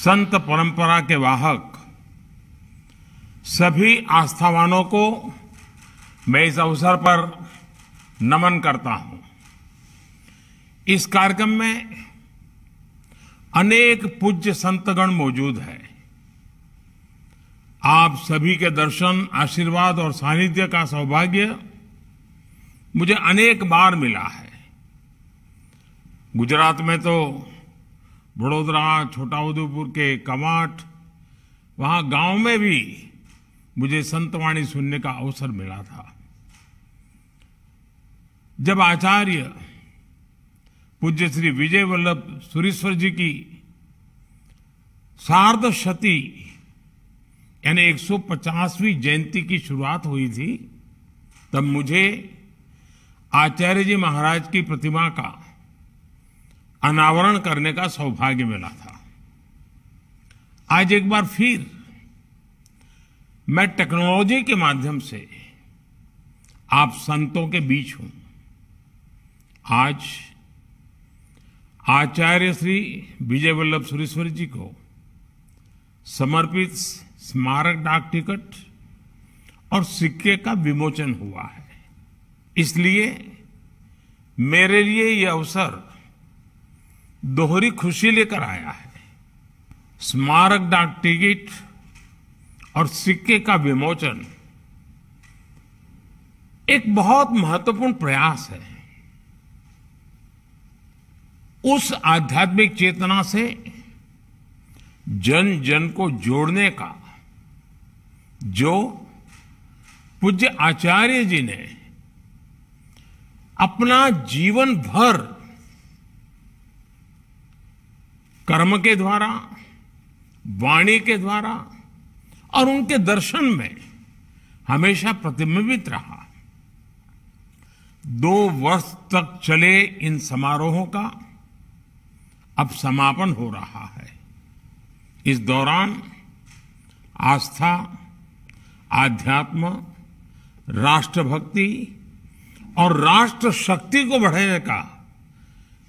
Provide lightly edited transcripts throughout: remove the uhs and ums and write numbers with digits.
संत परंपरा के वाहक सभी आस्थावानों को मैं इस अवसर पर नमन करता हूं। इस कार्यक्रम में अनेक पूज्य संतगण मौजूद हैं। आप सभी के दर्शन, आशीर्वाद और सानिध्य का सौभाग्य मुझे अनेक बार मिला है। गुजरात में तो बड़ौदरा, छोटाउदेपुर के कमाट, वहां गांव में भी मुझे संतवाणी सुनने का अवसर मिला था। जब आचार्य पूज्य श्री विजय वल्लभ सुरीश्वर जी की सार्धशती यानी 150वीं जयंती की शुरुआत हुई थी, तब मुझे आचार्य जी महाराज की प्रतिमा का अनावरण करने का सौभाग्य मिला था। आज एक बार फिर मैं टेक्नोलॉजी के माध्यम से आप संतों के बीच हूं। आज आचार्य श्री विजय वल्लभ सुरीश्वर जी को समर्पित स्मारक डाक टिकट और सिक्के का विमोचन हुआ है। इसलिए मेरे लिए यह अवसर दोहरी खुशी लेकर आया है। स्मारक डाक टिकट और सिक्के का विमोचन एक बहुत महत्वपूर्ण प्रयास है। उस आध्यात्मिक चेतना से जन जन को जोड़ने का जो पूज्य आचार्य जी ने अपना जीवन भर कर्म के द्वारा, वाणी के द्वारा और उनके दर्शन में हमेशा प्रतिबिंबित रहा। 2 वर्ष तक चले इन समारोहों का अब समापन हो रहा है। इस दौरान आस्था, आध्यात्म, राष्ट्रभक्ति और राष्ट्र शक्ति को बढ़ाने का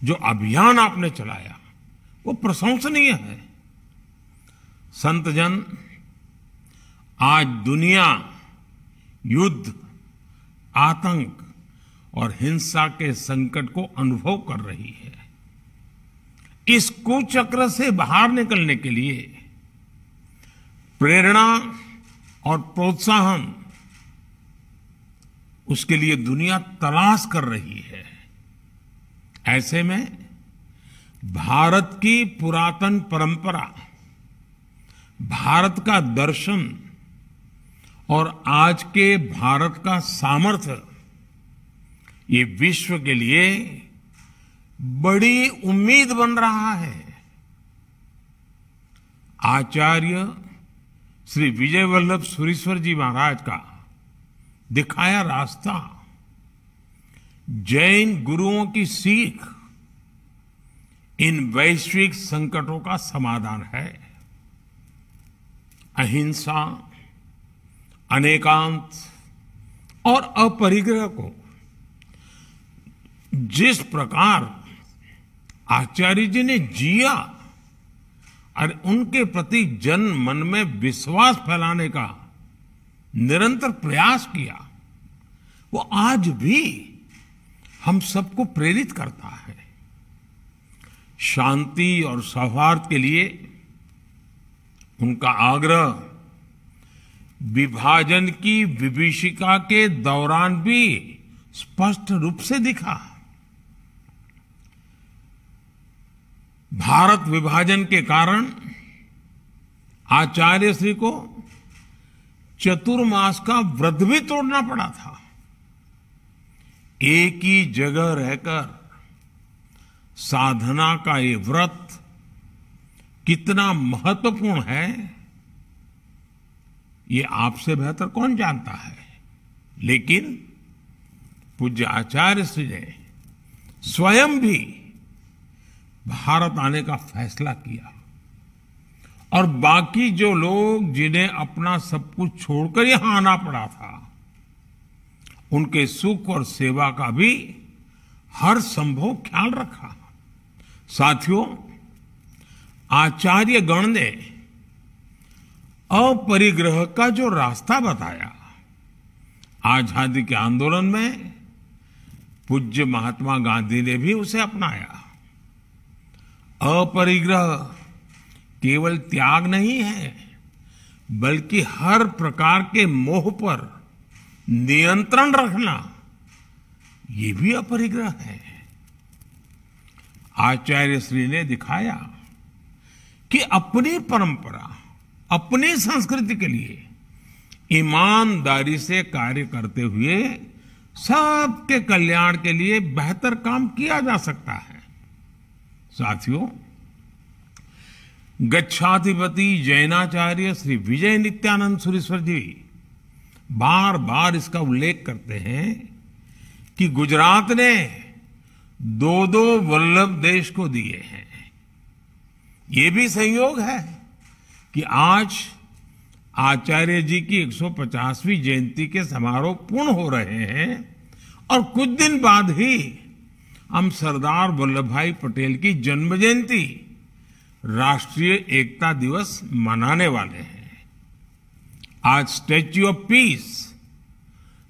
जो अभियान आपने चलाया वो प्रशंसनीय है। संतजन, आज दुनिया युद्ध, आतंक और हिंसा के संकट को अनुभव कर रही है। इस कुचक्र से बाहर निकलने के लिए प्रेरणा और प्रोत्साहन उसके लिए दुनिया तलाश कर रही है। ऐसे में भारत की पुरातन परंपरा, भारत का दर्शन और आज के भारत का सामर्थ्य ये विश्व के लिए बड़ी उम्मीद बन रहा है। आचार्य श्री विजय वल्लभ सुरीश्वर जी महाराज का दिखाया रास्ता, जैन गुरुओं की सीख इन वैश्विक संकटों का समाधान है। अहिंसा, अनेकांत और अपरिग्रह को जिस प्रकार आचार्य जी ने जिया और उनके प्रति जन मन में विश्वास फैलाने का निरंतर प्रयास किया, वो आज भी हम सबको प्रेरित करता है। शांति और सौहार्द के लिए उनका आग्रह विभाजन की विभीषिका के दौरान भी स्पष्ट रूप से दिखा। भारत विभाजन के कारण आचार्य श्री को चतुर्मास का व्रत भी तोड़ना पड़ा था। एक ही जगह रहकर साधना का ये व्रत कितना महत्वपूर्ण है, ये आपसे बेहतर कौन जानता है। लेकिन पूज्य आचार्य श्री ने स्वयं भी भारत आने का फैसला किया और बाकी जो लोग जिन्हें अपना सब कुछ छोड़कर यहां आना पड़ा था, उनके सुख और सेवा का भी हर संभव ख्याल रखा। साथियों, आचार्य गण ने अपरिग्रह का जो रास्ता बताया, आजादी के आंदोलन में पूज्य महात्मा गांधी ने भी उसे अपनाया। अपरिग्रह केवल त्याग नहीं है, बल्कि हर प्रकार के मोह पर नियंत्रण रखना, ये भी अपरिग्रह है। आचार्य श्री ने दिखाया कि अपनी परंपरा, अपनी संस्कृति के लिए ईमानदारी से कार्य करते हुए सबके कल्याण के लिए बेहतर काम किया जा सकता है। साथियों, गच्छाधिपति जैनाचार्य श्री विजय नित्यानंद सुरीश्वर जी बार बार इसका उल्लेख करते हैं कि गुजरात ने दो वल्लभ देश को दिए हैं। ये भी संयोग है कि आज आचार्य जी की 150वीं जयंती के समारोह पूर्ण हो रहे हैं और कुछ दिन बाद ही हम सरदार वल्लभ भाई पटेल की जन्म जयंती, राष्ट्रीय एकता दिवस मनाने वाले हैं। आज स्टैच्यू ऑफ पीस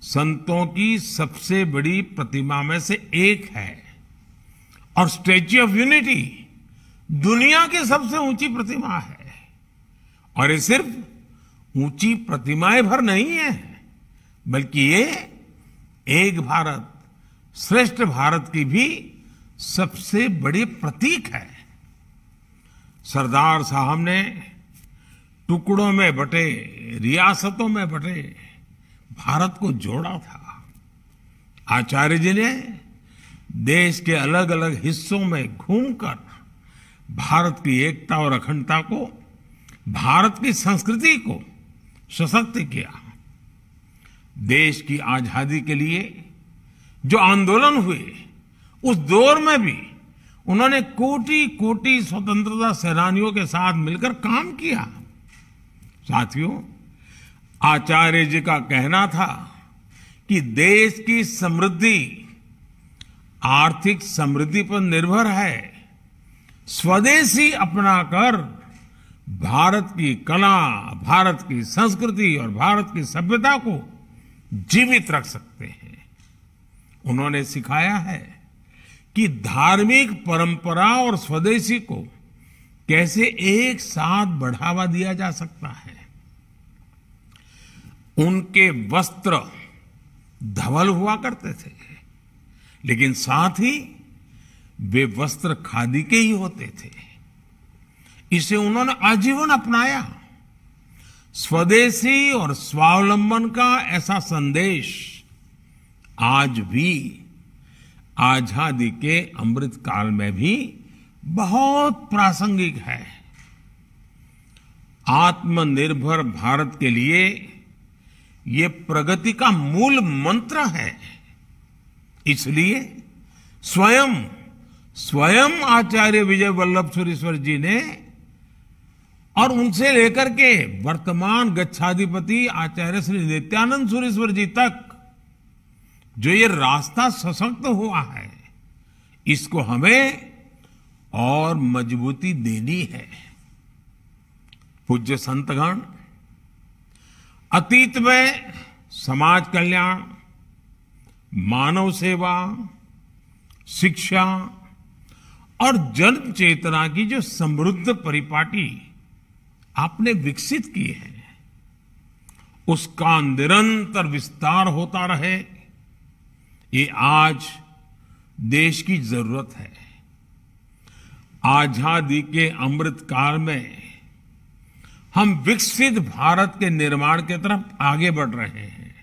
संतों की सबसे बड़ी प्रतिमा में से एक है और स्टैच्यू ऑफ यूनिटी दुनिया की सबसे ऊंची प्रतिमा है। और ये सिर्फ ऊंची प्रतिमाएं भर नहीं है, बल्कि ये एक भारत श्रेष्ठ भारत की भी सबसे बड़ी प्रतीक है। सरदार साहब ने टुकड़ों में बटे, रियासतों में बटे भारत को जोड़ा था। आचार्य जी ने देश के अलग अलग हिस्सों में घूमकर भारत की एकता और अखंडता को, भारत की संस्कृति को सशक्त किया। देश की आजादी के लिए जो आंदोलन हुए, उस दौर में भी उन्होंने कोटि कोटि स्वतंत्रता सेनानियों के साथ मिलकर काम किया। साथियों, आचार्य जी का कहना था कि देश की समृद्धि आर्थिक समृद्धि पर निर्भर है। स्वदेशी अपनाकर भारत की कला, भारत की संस्कृति और भारत की सभ्यता को जीवित रख सकते हैं। उन्होंने सिखाया है कि धार्मिक परंपरा और स्वदेशी को कैसे एक साथ बढ़ावा दिया जा सकता है। उनके वस्त्र धवल हुआ करते थे, लेकिन साथ ही वे वस्त्र खादी के ही होते थे। इसे उन्होंने आजीवन अपनाया। स्वदेशी और स्वावलंबन का ऐसा संदेश आज भी आजादी के अमृत काल में भी बहुत प्रासंगिक है। आत्मनिर्भर भारत के लिए ये प्रगति का मूल मंत्र है। इसलिए स्वयं आचार्य विजय वल्लभ सुरीश्वर जी ने और उनसे लेकर के वर्तमान गच्छाधिपति आचार्य श्री नित्यानंद सुरीश्वर जी तक जो ये रास्ता सशक्त हुआ है, इसको हमें और मजबूती देनी है। पूज्य संतगण अतीत में समाज कल्याण, मानव सेवा, शिक्षा और जन चेतना की जो समृद्ध परिपाटी आपने विकसित की है, उसका निरंतर विस्तार होता रहे, ये आज देश की जरूरत है। आजादी के अमृत काल में हम विकसित भारत के निर्माण की तरफ आगे बढ़ रहे हैं।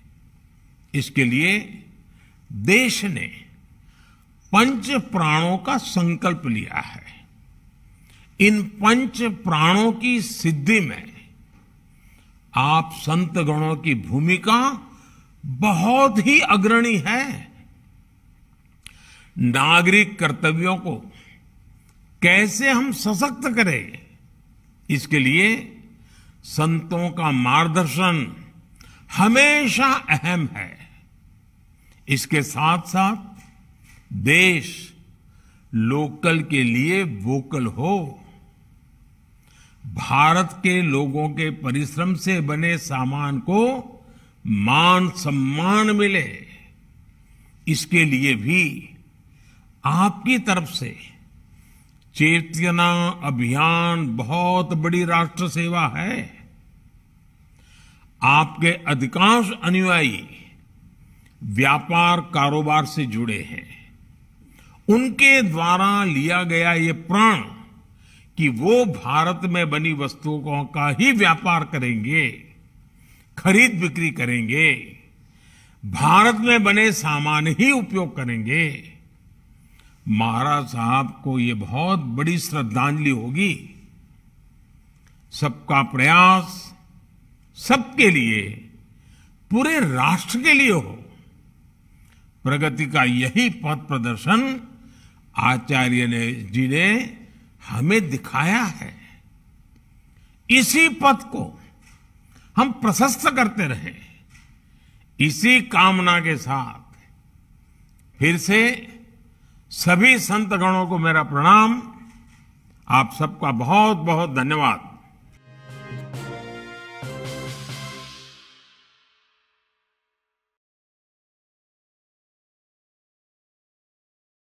इसके लिए देश ने पंच प्राणों का संकल्प लिया है। इन पंच प्राणों की सिद्धि में आप संतगणों की भूमिका बहुत ही अग्रणी है। नागरिक कर्तव्यों को कैसे हम सशक्त करें, इसके लिए संतों का मार्गदर्शन हमेशा अहम है। इसके साथ साथ देश लोकल के लिए वोकल हो, भारत के लोगों के परिश्रम से बने सामान को मान सम्मान मिले, इसके लिए भी आपकी तरफ से चेतना अभियान बहुत बड़ी राष्ट्र सेवा है। आपके अधिकांश अनुयायी व्यापार कारोबार से जुड़े हैं। उनके द्वारा लिया गया ये प्रण कि वो भारत में बनी वस्तुओं का ही व्यापार करेंगे, खरीद बिक्री करेंगे, भारत में बने सामान ही उपयोग करेंगे, महाराज साहब को ये बहुत बड़ी श्रद्धांजलि होगी। सबका प्रयास सबके लिए, पूरे राष्ट्र के लिए हो, प्रगति का यही पथ प्रदर्शन आचार्य जी ने हमें दिखाया है। इसी पथ को हम प्रशस्त करते रहें। इसी कामना के साथ फिर से सभी संत गणों को मेरा प्रणाम। आप सबका बहुत बहुत धन्यवाद।